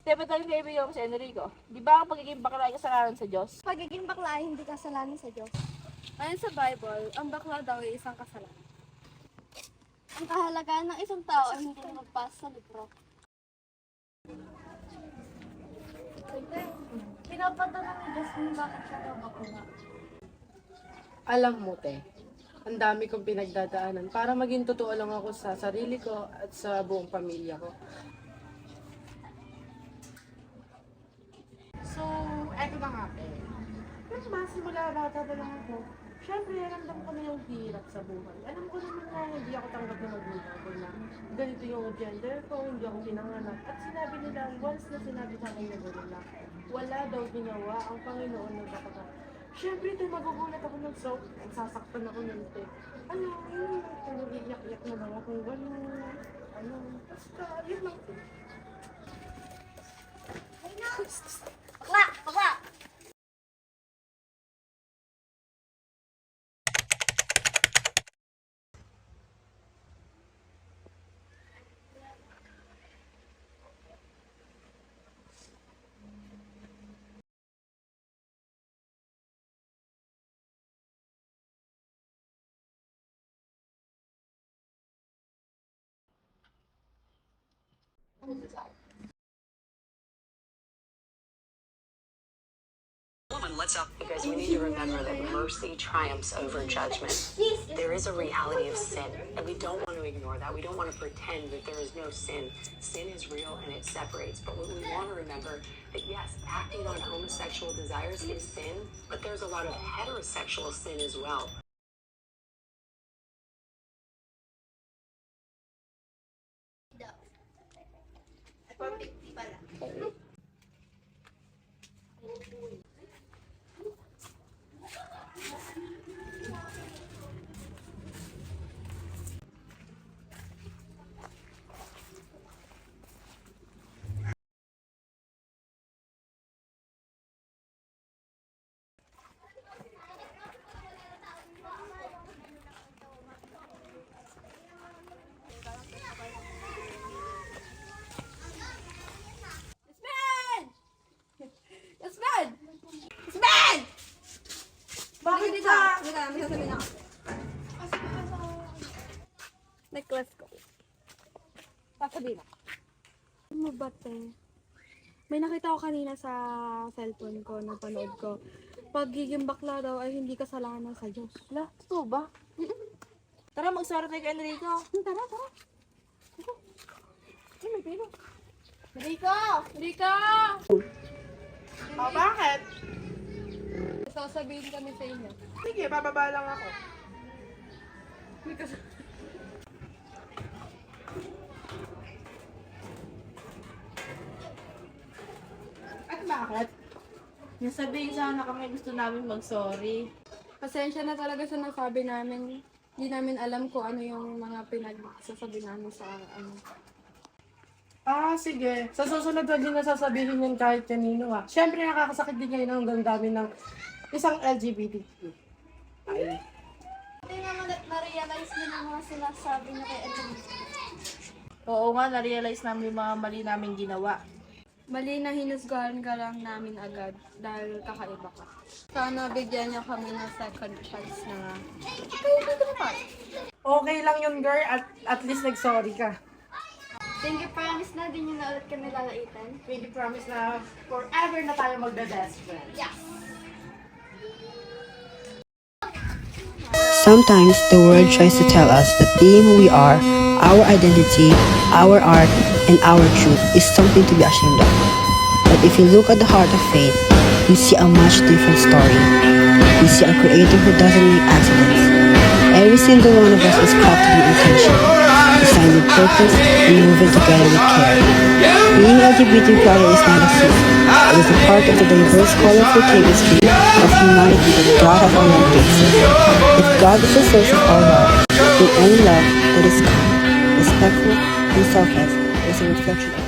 Diba tayo kaibigan ko si Enrico? Di ba ang pagiging bakla ay kasalanan sa Diyos? Pagiging bakla ay hindi kasalanan sa Diyos. Ayon sa Bible, ang bakla daw ay isang kasalanan. Ang kahalagahan ng isang tao ay hindi magpasa sa libro. Pinapatanong ni Diyos kung bakit siya daw bakla. Alam mo, te, ang dami kong pinagdadaanan para maging totoo lang ako sa sarili ko at sa buong pamilya ko. So, eto na nga, te. Pero simula bata pa lang ako, syempre, ramdam ko na yung hirap sa buhay. Alam ko naman na hindi ako tanggap na magulang ko na ganito yung gender ko, hindi ako pinanganak. At sinabi nila, once na sinabi sa akin na gano'n na, wala daw ginawa ang Panginoon na kapag. Syempre, ito magugulat ako ng soap, nagsasaktan ako ng te. Ano, yun, nag-iyak-iyak na lang ako, basta, yun lang. Bakla! Bakla! Let's up because we need to remember that mercy triumphs over judgment. There is a reality of sin, and we don't want to ignore that. We don't want to pretend that there is no sin. Sin is real and it separates. But what we want to remember that yes, acting on homosexual desires is sin, but there's a lot of heterosexual sin as well. Bakit ka? May sasabihin ako. Necklace ko. Sasabihin ako. Ano ba, te? May nakita ko kanina sa cellphone ko, napanood ko. Pagiging bakla daw ay hindi kasalanan sa Diyos. Wala, totoo ba? Tara, magsara tayo kay Enrico. Tara, tara. Ay, may pino. Enrico! Enrico! Oh, bakit? Sasabihin kami sa inyo. Sige, bababa lang ako. At bakit? Nasabihin sana kami gusto namin mag-sorry. Pasensya na talaga sa nasabi namin. Hindi namin alam kung ano yung mga pinagsasabi namin sa ano. Sige. Sa susunod, wag din nasasabihin yun kahit kanino, ha. Siyempre, nakakasakit din kayo ng damdamin ng isang LGBTQ. Ay. Hindi naman na-realize din ang mga sinasabi niya kay Edwin. Oo nga, na-realize namin yung mga mali namin ginawa. Mali na hinusgahan ka lang namin agad dahil kakaiba ka. Sana bigyan niya kami ng second chance na Okay lang yun, girl. At least nag-sorry ka. Thank you, promise na din na ulit kami lalaitan. Really promise na forever na tayo magda-best friends. Yes! Sometimes the world tries to tell us that being who we are, our identity, our art, and our truth is something to be ashamed of. But if you look at the heart of faith, you see a much different story. You see a creator who doesn't make accidents. Every single one of us is crafted with intention, designed with purpose, and woven together with care. Being LGBTQIA is not a sin. It is a part of the diverse, colorful tapestry of humanity that God has ordained. If God is the source of all love, then any love that is kind, respectful, and selfless is a reflection of